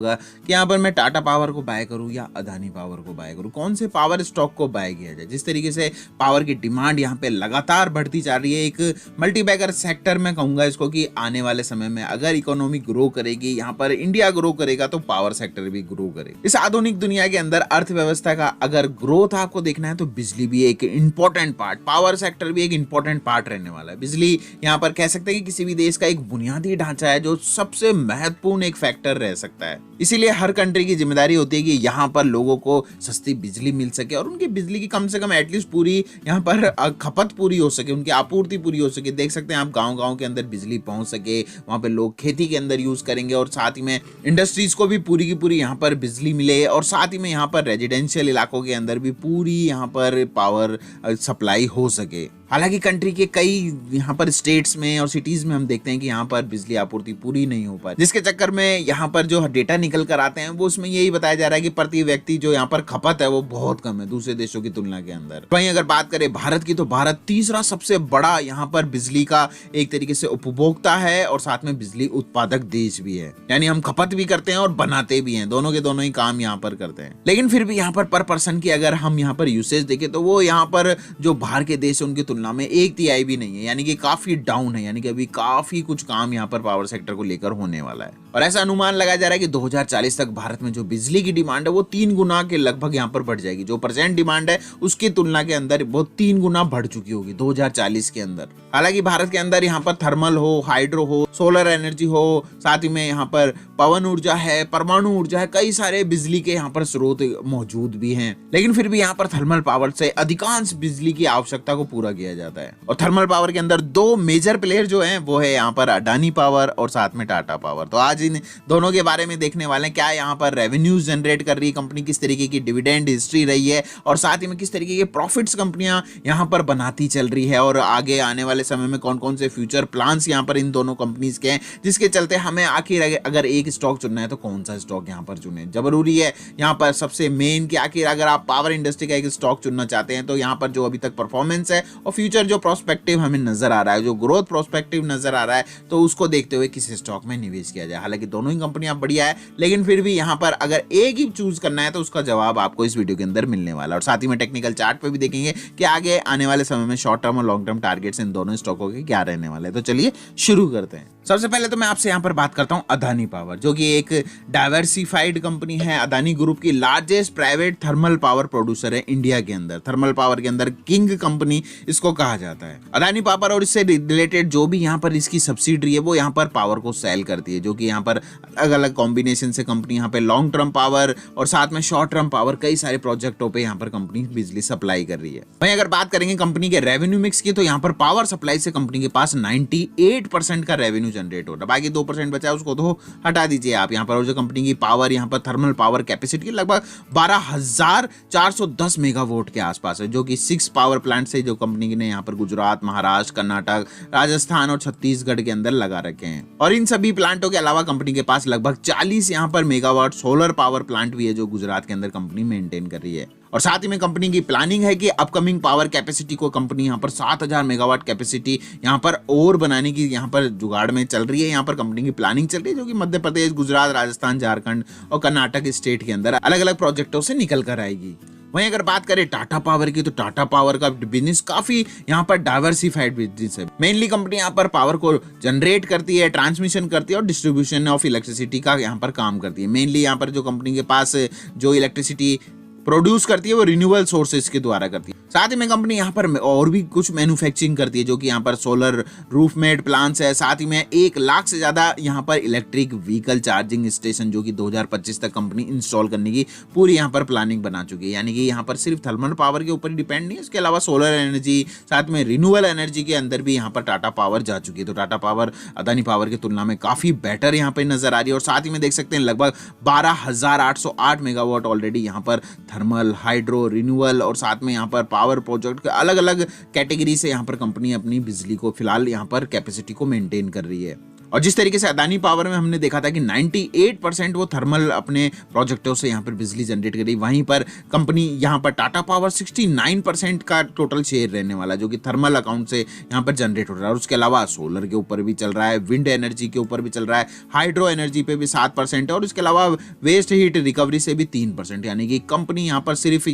होगा कि यहाँ पर मैं टाटा पावर को बाय करूँ या अदानी पावर को बाय करूँ, कौन से पावर स्टॉक को बाय किया जाए। जिस तरीके से पावर की डिमांड यहाँ पे लगातार बढ़ती जा रही है, एक मल्टीबैगर सेक्टर में कहूंगा इसको कि आने वाले समय में अगर इकोनॉमी ग्रो करेगी, यहाँ पर इंडिया ग्रो करेगा तो पावर सेक्टर भी ग्रो करेगा। इस आधुनिक दुनिया के अंदर अर्थव्यवस्था का अगर ग्रोथ आपको देखना है तो बिजली भी एक इंपॉर्टेंट पार्ट, पावर सेक्टर भी एक इंपॉर्टेंट पार्ट रहने वाला है। बिजली यहाँ पर कह सकते हैं कि किसी भी देश का एक बुनियादी ढांचा है जो सबसे महत्वपूर्ण एक फैक्टर रह सकता है। इसीलिए हर कंट्री की जिम्मेदारी होती है कि यहाँ पर लोगों को सस्ती बिजली मिल सके और उनकी बिजली की कम से कम एटलीस्ट पूरी यहाँ पर खपत पूरी हो सके, उनकी आपूर्ति पूरी हो सके। देख सकते हैं आप गांव-गांव के अंदर बिजली पहुंच सके, वहां पे लोग खेती के अंदर यूज करेंगे और साथ ही में इंडस्ट्रीज को भी पूरी की पूरी यहाँ पर बिजली मिले और साथ ही में यहाँ पर रेजिडेंशियल इलाकों के अंदर भी पूरी यहाँ पर पावर सप्लाई हो सके। हालांकि कंट्री के कई यहाँ पर स्टेट्स में और सिटीज में हम देखते हैं कि यहाँ पर बिजली आपूर्ति पूरी नहीं हो पाती, जिसके चक्कर में यहाँ पर जो डेटा निकल कर आते हैं वो उसमें यही बताया जा रहा है कि प्रति व्यक्ति जो यहाँ पर खपत है वो बहुत कम है दूसरे देशों की तुलना के अंदर। वहीं अगर बात करें भारत की तो भारत तीसरा सबसे बड़ा यहाँ पर बिजली का एक तरीके से उपभोक्ता है और साथ में बिजली उत्पादक देश भी है, यानी हम खपत भी करते हैं और बनाते भी हैं, दोनों के दोनों ही काम यहाँ पर करते हैं। लेकिन फिर भी यहाँ पर पर्सन की अगर हम यहाँ पर यूसेज देखें तो वो यहाँ पर जो बाहर के देश है उनकी तुलना में 1/3 भी नहीं है, यानी कि काफी डाउन है, यानी कि अभी काफी कुछ काम यहाँ पर पावर सेक्टर को लेकर होने वाला है। और ऐसा अनुमान लगाया जा रहा है कि 2040 तक भारत में जो बिजली की डिमांड है वो 3 गुना के लगभग यहाँ पर बढ़ जाएगी। जो परसेंट डिमांड है उसकी तुलना के अंदर वो 3 गुना बढ़ चुकी होगी 2040 के अंदर। हालांकि भारत के अंदर यहाँ पर थर्मल हो, हाइड्रो हो, सोलर एनर्जी हो, साथ ही में यहाँ पर पवन ऊर्जा है, परमाणु ऊर्जा है, कई सारे बिजली के यहाँ पर स्रोत मौजूद भी हैं। लेकिन फिर भी यहाँ पर थर्मल पावर से अधिकांश बिजली की आवश्यकता को पूरा किया जाता है। और थर्मल पावर के अंदर 2 मेजर प्लेयर जो हैं वो है यहाँ पर अडानी पावर और साथ में टाटा पावर। तो आज इन दोनों के बारे में देखने वाले हैं, क्या यहाँ पर रेवेन्यूज जनरेट कर रही है कंपनी, किस तरीके की डिविडेंड हिस्ट्री रही है और साथ ही में किस तरीके के प्रॉफिट्स कंपनियां यहाँ पर बनाती चल रही है और आगे आने वाले समय में कौन कौन से फ्यूचर प्लान्स यहाँ पर इन दोनों कंपनीज के हैं, जिसके चलते हमें आखिर अगर एक स्टॉक चुनना है तो कौन सा स्टॉक यहाँ पर चुने। जरूरी है यहाँ पर सबसे मेन कि आखिर अगर आप पावर इंडस्ट्री का एक स्टॉक चुनना चाहते हैं तो यहाँ पर जो अभी तक परफॉर्मेंस है और फ्यूचर जो प्रोस्पेक्टिव हमें नजर आ रहा है, जो ग्रोथ प्रोस्पेक्टिव नजर आ रहा है, तो उसको देखते हुए किस स्टॉक में निवेश किया जाए। हालांकि दोनों ही कंपनियां बढ़िया है, लेकिन फिर भी यहाँ पर अगर एक ही चूज करना है तो उसका जवाब आपको इस वीडियो के अंदर मिलने वाला है। और साथ ही में टेक्निकल चार्ट पे भी देखेंगे कि आगे आने वाले समय में शॉर्ट टर्म और लॉन्ग टर्म टारगेट्स इन दोनों स्टॉकों के क्या रहने वाले हैं। तो चलिए शुरू करते हैं। सबसे पहले तो मैं आपसे यहाँ पर बात करता हूँ अदानी पावर, जो कि एक डाइवर्सिफाइड कंपनी है। अदानी ग्रुप की largest private thermal power producer है इंडिया के अंदर। थर्मल पावर के अंदर किंग कंपनी इसको कहा जाता है। अदानी पावर और इससे रिलेटेड जो भी यहाँ पर इसकी सब्सिडरी है वो यहाँ पर पावर को सेल करती है, जो कि यहाँ पर अलग अलग कॉम्बिनेशन से कंपनी यहाँ पे लॉन्ग टर्म पावर और साथ में शॉर्ट टर्म पावर कई सारे प्रोजेक्टों पे यहाँ पर कंपनी बिजली सप्लाई कर रही है। वहीं अगर बात करेंगे कंपनी के रेवेन्यू मिक्स की तो यहाँ पर पावर सप्लाई से कंपनी के पास 98% का रेवेन्यू जनरेट हो रहा है। बाकी 2% बचा है उसको तो हटा दीजिए आप यहाँ पर। और जो कंपनी की पावर यहाँ पर थर्मल पावर कैपेसिटी लगभग 12,410 मेगावाट के आसपास है, जो कि 6 पावर प्लांट से जो कंपनी ने यहाँ पर गुजरात, महाराष्ट्र, कर्नाटक, राजस्थान और छत्तीसगढ़ के अंदर लगा रखे हैं। और इन सभी प्लांटों के अलावा कंपनी के पास लगभग 40 यहाँ पर मेगावाट सोलर पावर प्लांट भी है जो गुजरात के अंदर कंपनी मेंटेन कर रही है। और साथ ही में कंपनी की प्लानिंग है कि अपकमिंग पावर कैपेसिटी को कंपनी यहाँ पर 7,000 मेगावाट कैपेसिटी यहाँ पर और बनाने की यहाँ पर जुगाड़ में चल रही है। यहाँ पर कंपनी की प्लानिंग चल रही है जो कि मध्य प्रदेश, गुजरात, राजस्थान, झारखंड और कर्नाटक स्टेट के अंदर अलग अलग प्रोजेक्टों से निकल कर आएगी। वहीं अगर बात करें टाटा पावर की तो टाटा पावर का बिजनेस काफी यहाँ पर डाइवर्सिफाइड बिजनेस है। मेनली कंपनी यहाँ पर पावर को जनरेट करती है, ट्रांसमिशन करती है और डिस्ट्रीब्यूशन ऑफ इलेक्ट्रिसिटी का यहाँ पर काम करती है। मेनली यहाँ पर जो कंपनी के पास जो इलेक्ट्रिसिटी प्रोड्यूस करती है वो रिन्यूएबल सोर्सेज के द्वारा करती है। साथ ही में कंपनी यहाँ पर और भी कुछ मैन्युफैक्चरिंग करती है, जो कि यहाँ पर सोलर रूफ मेड प्लांट्स है। साथ ही में 1 लाख से ज्यादा यहाँ पर इलेक्ट्रिक व्हीकल चार्जिंग स्टेशन जो कि 2025 तक कंपनी इंस्टॉल करने की पूरी यहाँ पर प्लानिंग बना चुकी है। यानी कि यहाँ पर सिर्फ थर्मल पावर के ऊपर ही डिपेंड नहीं है, इसके अलावा सोलर एनर्जी, साथ में रिन्यूएबल एनर्जी के अंदर भी यहाँ पर टाटा पावर जा चुकी है। तो टाटा पावर अदानी पावर की तुलना में काफी बेटर यहाँ पे नजर आ रही है। और साथ ही में देख सकते हैं लगभग 12,808 मेगावाट ऑलरेडी यहाँ पर थर्मल, हाइड्रो, रिन्यूअल और साथ में यहाँ पर पावर प्रोजेक्ट के अलग अलग कैटेगरी से यहाँ पर कंपनी अपनी बिजली को फिलहाल यहाँ पर कैपेसिटी को मेंटेन कर रही है। और जिस तरीके से अदानी पावर में हमने देखा था कि 98% वो थर्मल अपने प्रोजेक्टों से यहाँ पर बिजली जनरेट करी, वहीं पर कंपनी यहाँ पर टाटा पावर 69% का टोटल शेयर रहने वाला जो कि थर्मल अकाउंट से यहाँ पर जनरेट हो रहा है। और उसके अलावा सोलर के ऊपर भी चल रहा है, विंड एनर्जी के ऊपर भी चल रहा है, हाइड्रो एनर्जी पे भी 7% है, और इसके अलावा वेस्ट हीट रिकवरी से भी 3%। यानी कि कंपनी यहाँ पर सिर्फ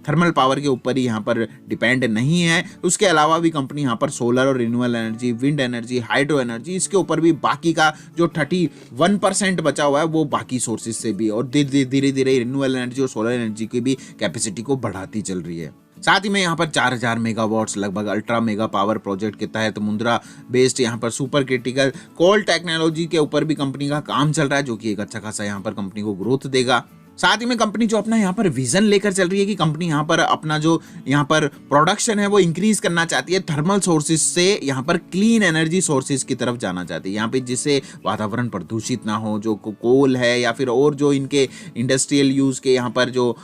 थर्मल पावर के ऊपर ही यहाँ पर डिपेंड नहीं है, उसके अलावा भी कंपनी यहाँ पर सोलर और renewable energy, wind energy, hydro energy, इसके ऊपर भी बाकी का जो 31% बचा हुआ है वो बाकी सोर्सेज से भी, और धीरे धीरे रिन्यूएबल एनर्जी और सोलर एनर्जी की भी कैपेसिटी को बढ़ाती चल रही है। साथ ही में यहाँ पर 4000 मेगावाट्स लगभग अल्ट्रा मेगा पावर प्रोजेक्ट के तहत मुंद्रा बेस्ड यहाँ पर सुपर क्रिटिकल कोल टेक्नोलॉजी के ऊपर भी कंपनी का काम चल रहा है, जो कि एक अच्छा खासा यहाँ पर कंपनी को ग्रोथ देगा। साथ ही में कंपनी जो अपना यहाँ पर विजन लेकर चल रही है कि कंपनी यहाँ पर अपना जो यहाँ पर प्रोडक्शन है वो इंक्रीज करना चाहती है, थर्मल सोर्सेज से यहाँ पर क्लीन एनर्जी सोर्सेज की तरफ जाना चाहती है, यहाँ पे जिससे वातावरण प्रदूषित ना हो। जो कोल है या फिर और जो इनके इंडस्ट्रियल यूज के यहाँ पर जो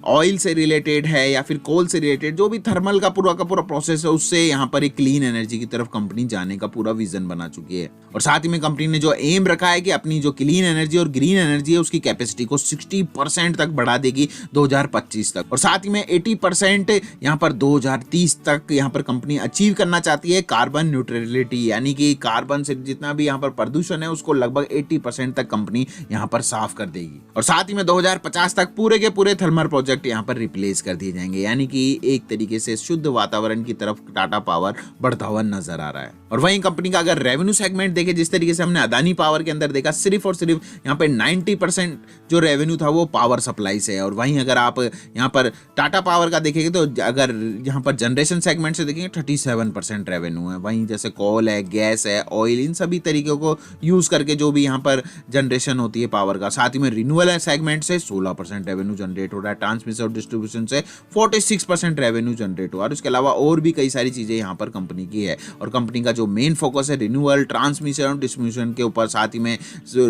ऑयल से रिलेटेड है या फिर कोल से रिलेटेड जो भी थर्मल का पूरा प्रोसेस है, उससे यहाँ पर एक क्लीन एनर्जी की तरफ कंपनी जाने का पूरा विजन बना चुकी है। और साथ ही में कंपनी ने जो एम रखा है कि अपनी जो क्लीन एनर्जी और ग्रीन एनर्जी है उसकी कैपेसिटी को 60% तक बढ़ा देगी 2025 तक, और साथ ही में 80% यहाँ पर 2030 तक यहाँ पर कंपनी अचीव करना चाहती है कार्बन न्यूट्रलिटी, यानी कि कार्बन से जितना भी यहाँ पर प्रदूषण है उसको लगभग 80% तक कंपनी यहाँ पर साफ कर देगी। और साथ ही में 2050 तक पूरे के पूरे थर्मल प्रोजेक्ट यहाँ पर रिप्लेस कर दिए जाएंगे, यानी कि एक तरीके से शुद्ध वातावरण की तरफ टाटा पावर बढ़ता हुआ नजर आ रहा है। और वहीं कंपनी का अगर रेवेन्यू सेगमेंट देखे, जिस तरीके से हमने अदानी पावर के अंदर देखा, सिर्फ और सिर्फ यहाँ पे 90% जो रेवेन्यू था वो पावर सप्लाई से है। और वहीं अगर आप यहाँ पर टाटा पावर का देखेंगे तो अगर यहाँ पर जनरेशन सेगमेंट से देखेंगे 37% रेवेन्यू है। वहीं जैसे कोल है, गैस है, ऑयल, इन सभी तरीकों को यूज करके जो भी यहाँ पर जनरेशन होती है पावर का। साथ ही में रिन्यूएबल सेगमेंट से 16% रेवेन्यू जनरेट हो रहा है, ट्रांसमिशन और डिस्ट्रीब्यूशन से 46% रेवेन्यू जनरेट हुआ। और इसके अलावा और भी कई सारी चीजें यहाँ पर कंपनी की है, और कंपनी का जो मेन फोकस है रिन्यूअल, ट्रांसमिशन और डिस्ट्रीब्यूशन के ऊपर, साथ ही में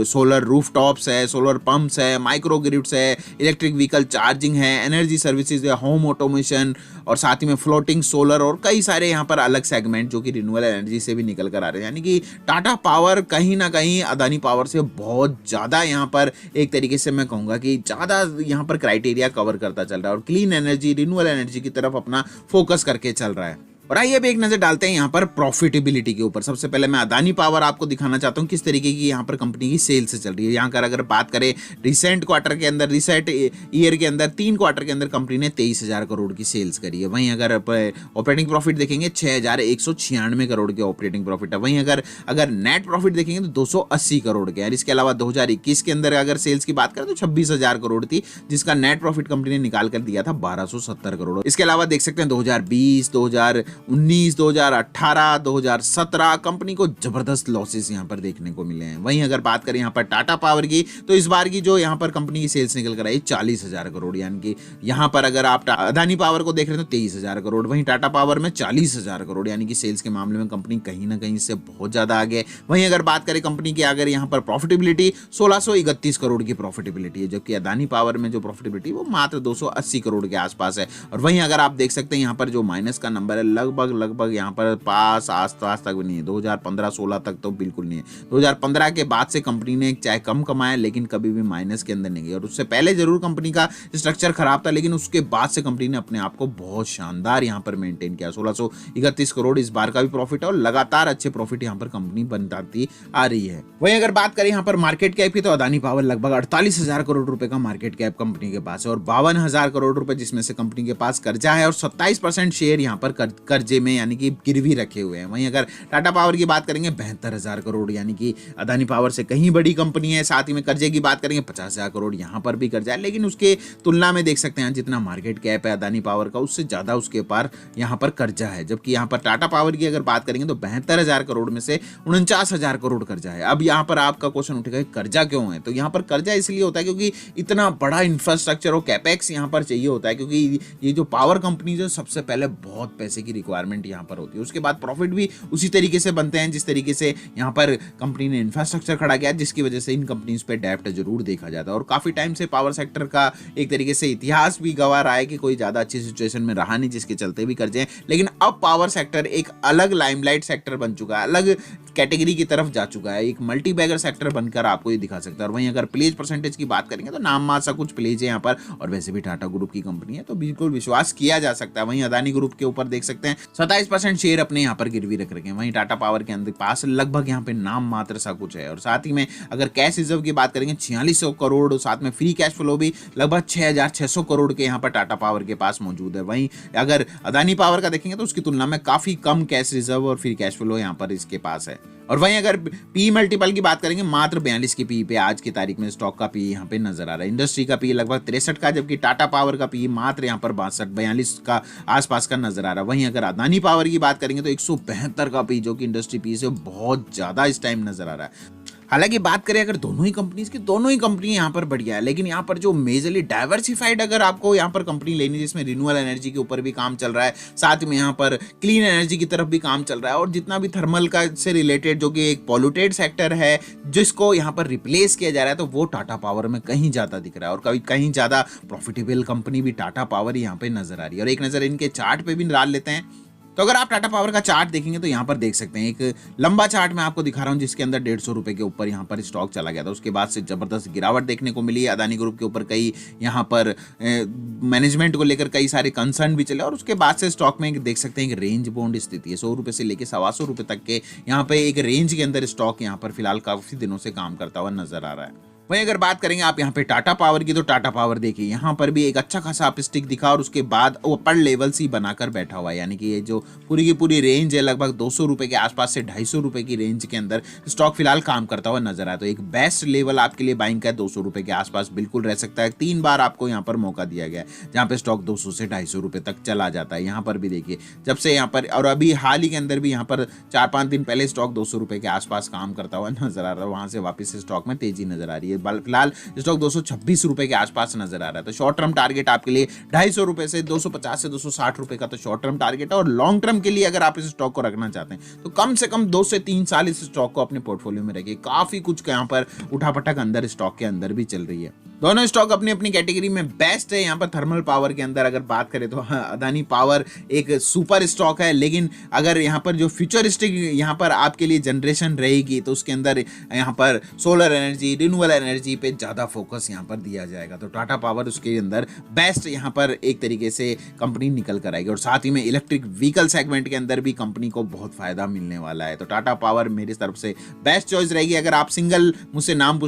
सोलर रूफटॉप्स है, सोलर पंप्स है, माइक्रो ग्रिड्स है, इलेक्ट्रिक व्हीकल चार्जिंग है, एनर्जी सर्विसेज है, होम ऑटोमेशन, और साथ ही में फ्लोटिंग सोलर, और कई सारे यहाँ पर अलग सेगमेंट जो कि रिन्यूएबल एनर्जी से भी निकल कर आ रहे हैं। यानी कि टाटा पावर कहीं ना कहीं अदानी पावर से बहुत ज्यादा यहाँ पर एक तरीके से मैं कहूंगा कि ज्यादा यहाँ पर क्राइटेरिया कवर करता चल रहा है, और क्लीन एनर्जी, रिन्यूएबल एनर्जी की तरफ अपना फोकस करके चल रहा है। और आइए अब एक नजर डालते हैं यहाँ पर प्रॉफिटेबिलिटी के ऊपर। सबसे पहले मैं अदानी पावर आपको दिखाना चाहता हूँ किस तरीके की यहाँ पर कंपनी की सेल्स चल रही है। यहाँ पर अगर बात करें रिसेंट क्वार्टर के अंदर, रिसेंट ईयर के अंदर 3 क्वार्टर के अंदर कंपनी ने 23,000 करोड़ की सेल्स करी है। वहीं अगर ऑपरेटिंग प्रॉफिट देखेंगे 6,196 करोड़ के ऑपरेटिंग प्रॉफिट है। वहीं अगर नेट प्रॉफिट देखेंगे तो 280 करोड़ के। इसके अलावा 2021 के अंदर अगर सेल्स की बात करें तो 26,000 करोड़ थी, जिसका नेट प्रॉफिट कंपनी ने निकाल कर दिया था 1270 करोड़। इसके अलावा देख सकते हैं 2020, 2019, 2018, 2017 कंपनी को जबरदस्त लॉसेस यहां पर देखने को मिले हैं। वहीं अगर बात करें यहां पर टाटा पावर की तो इस बार की जो यहां पर कंपनी की सेल्स निकल कर आई 40,000 करोड़, यानी कि यहां पर अगर आप अदानी पावर को देख रहे हैं तो 23,000 करोड़, वहीं टाटा पावर में 40,000 करोड़, यानी कि सेल्स के मामले में कंपनी कहीं ना कहीं से बहुत ज्यादा आगे। वहीं अगर बात करें कंपनी की अगर यहां पर प्रॉफिटेबिलिटी 1631 करोड़ की प्रॉफिटेबिलिटी है, जबकि अदानी पावर में जो प्रॉफिटेबिलिटी वो मात्र 280 करोड़ के आसपास है। और वहीं अगर आप देख सकते हैं यहां पर जो माइनस का नंबर है लगभग यहाँ पर पास आसपास तक भी नहीं है, 2015-16 तक तो बिल्कुल नहीं है। 2015 के बाद से कंपनी ने चाहे कम कमाया लेकिन कभी भी माइनस के अंदर नहीं गई, और उससे पहले जरूर कंपनी का स्ट्रक्चर खराब था, लेकिन उसके बाद से कंपनी ने अपने आप को बहुत शानदार यहाँ पर मेंटेन किया। 1631 करोड़ इस बार का भी प्रॉफिट है, और लगातार अच्छे प्रॉफिट यहाँ पर कंपनी बनाती आ रही है। वहीं अगर बात करें यहाँ पर मार्केट कैप की तो अदानी पावर लगभग 48,000 करोड़ रुपए का मार्केट कैप कंपनी के पास है, और 52,000 करोड़ रुपए जिसमें से कंपनी के पास कर्जा है, और 27% शेयर यहाँ पर कर्जे में यानी कि गिरवी रखे हुए हैं। वहीं अगर टाटा पावर की बात करेंगे 72,000 करोड़, यानी कि अदानी पावर से कहीं बड़ी कंपनी है। साथ ही में कर्जे की बात करेंगे 50,000 करोड़, यहाँ पर भी कर्जा है, लेकिन उसके तुलना में देख सकते हैं जितना मार्केट कैप है अदानी पावर का उससे ज्यादा उसके पार यहाँ पर कर्जा है। जबकि यहाँ पर टाटा पावर की अगर बात करेंगे तो 72,000 करोड़ में से 49,000 करोड़ कर्जा है। अब यहाँ पर आपका क्वेश्चन उठेगा कर्जा क्यों है, तो यहाँ पर कर्जा इसलिए होता है क्योंकि इतना बड़ा इंफ्रास्ट्रक्चर और कैपेक्स यहाँ पर चाहिए होता है, क्योंकि ये जो पावर कंपनी जो सबसे पहले बहुत पैसे की रिक्वायरमेंट यहाँ पर होती है, उसके बाद प्रॉफिट भी उसी तरीके से बनते हैं जिस तरीके से यहाँ पर कंपनी ने इंफ्रास्ट्रक्चर खड़ा किया, जिसकी वजह से इन कंपनीज पे डेब्ट जरूर देखा जाता है। और काफी टाइम से पावर सेक्टर का एक तरीके से इतिहास भी गवाह रहा है कि कोई ज्यादा अच्छी सिचुएशन में रहा नहीं, जिसके चलते भी कर्जे हैं। लेकिन अब पावर सेक्टर एक अलग लाइमलाइट सेक्टर बन चुका है, अलग कैटेगरी की तरफ जा चुका है, एक मल्टी बैगर सेक्टर बनकर आपको ये दिखा सकता है। और वहीं अगर प्लेज परसेंटेज की बात करेंगे तो नाम मात्र सा कुछ प्लेज है यहाँ पर, और वैसे भी टाटा ग्रुप की कंपनी है तो बिल्कुल विश्वास किया जा सकता है। वहीं अदानी ग्रुप के ऊपर देख सकते हैं 27% शेयर अपने यहाँ पर गिरवी रख रखे हैं। वहीं टाटा पावर के अंदर पास लगभग यहाँ पे नाम मात्र सा कुछ है। और साथ ही में अगर कैश रिजर्व की बात करेंगे 4600 करोड़, साथ में फ्री कैश फ्लो भी लगभग 6600 करोड़ के यहाँ पर टाटा पावर के पास मौजूद है। वहीं अगर अदानी पावर का देखेंगे तो उसकी तुलना में काफी कम कैश रिजर्व और फ्री कैश फ्लो यहाँ पर इसके पास है। और वहीं अगर पी मल्टीपल की बात करेंगे मात्र 42 की पी पे आज की तारीख में स्टॉक का पी यहाँ पे नजर आ रहा है। इंडस्ट्री का पी लगभग 63 का, जबकि टाटा पावर का पी मात्र यहाँ पर 42 का आसपास का नजर आ रहा है। वहीं अगर अदानी पावर की बात करेंगे तो 172 का पी, जो कि इंडस्ट्री पी से बहुत ज्यादा इस टाइम नजर आ रहा है। हालांकि बात करें अगर दोनों ही कंपनीज की, दोनों ही कंपनी यहाँ पर बढ़िया है, लेकिन यहाँ पर जो मेजरली डाइवर्सिफाइड अगर आपको यहाँ पर कंपनी लेनी जिसमें रिन्यूएबल एनर्जी के ऊपर भी काम चल रहा है, साथ में यहाँ पर क्लीन एनर्जी की तरफ भी काम चल रहा है, और जितना भी थर्मल का से रिलेटेड जो कि एक पॉल्यूटेड सेक्टर है जिसको यहाँ पर रिप्लेस किया जा रहा है, तो वो टाटा पावर में कहीं ज्यादा दिख रहा है। और कभी कहीं ज्यादा प्रॉफिटेबल कंपनी भी टाटा पावर यहाँ पे नजर आ रही है। और एक नजर इनके चार्ट पे भी डाल लेते हैं। तो अगर आप टाटा पावर का चार्ट देखेंगे तो यहाँ पर देख सकते हैं एक लंबा चार्ट मैं आपको दिखा रहा हूँ जिसके अंदर 150 रुपए के ऊपर यहाँ पर स्टॉक चला गया था। उसके बाद से जबरदस्त गिरावट देखने को मिली। अदानी ग्रुप के ऊपर कई यहाँ पर मैनेजमेंट को लेकर कई सारे कंसर्न भी चले, और उसके बाद से स्टॉक में देख सकते हैं एक रेंज बाउंड स्थिति है। 100 रुपए से लेकर 125 रुपए तक के यहाँ पे एक रेंज के अंदर स्टॉक यहाँ पर फिलहाल काफी दिनों से काम करता हुआ नजर आ रहा है। वहीं अगर बात करेंगे आप यहाँ पे टाटा पावर की, तो टाटा पावर देखिए यहाँ पर भी एक अच्छा खासा अपस्टिक दिखा, और उसके बाद अपर लेवल्स ही बनाकर बैठा हुआ है। यानी कि ये जो पूरी की पूरी रेंज है लगभग 200 रुपए के आसपास से 250 रुपए की रेंज के अंदर स्टॉक फिलहाल काम करता हुआ नजर आया। तो एक बेस्ट लेवल आपके लिए बाइंग का 200 रुपए के आसपास बिल्कुल रह सकता है। 3 बार आपको यहाँ पर मौका दिया गया है जहाँ पे स्टॉक 200 से 250 रुपए तक चला जाता है। यहाँ पर भी देखिए जब से यहाँ पर, और अभी हाल ही के अंदर भी यहाँ पर 4-5 दिन पहले स्टॉक 200 रुपए के आसपास काम करता हुआ नजर आ रहा है। वहां से वापस स्टॉक में तेजी नजर आ रही है। फिलहाल स्टॉक 226 रुपए के आसपास नजर आ रहा है। तो शॉर्ट टर्म टारगेट आपके लिए 250 रुपए से 250 से 260 रुपए का तो शॉर्ट टर्म टारगेट है। और लॉन्ग टर्म के लिए अगर आप इस स्टॉक को रखना चाहते हैं तो कम से कम 2 से 3 साल इस स्टॉक को अपने पोर्टफोलियो में रखिए। काफी कुछ यहाँ पर उठापटक अंदर स्टॉक के अंदर भी चल रही है। दोनों स्टॉक अपनी अपनी कैटेगरी में बेस्ट है। यहाँ पर थर्मल पावर के अंदर अगर बात करें तो अदानी पावर एक सुपर स्टॉक है, लेकिन अगर यहाँ पर जो फ्यूचरिस्टिक यहाँ पर आपके लिए जनरेशन रहेगी तो उसके अंदर यहाँ पर सोलर एनर्जी, रिन्यूएबल एनर्जी पे ज्यादा फोकस यहाँ पर दिया जाएगा। तो टाटा पावर उसके अंदर बेस्ट यहाँ पर एक तरीके से कंपनी निकल कर आएगी। और साथ ही में इलेक्ट्रिक व्हीकल सेगमेंट के अंदर भी कंपनी को बहुत फायदा मिलने वाला है। तो टाटा पावर मेरी तरफ से बेस्ट चॉइस रहेगी। अगर आप सिंगल मुझसे नाम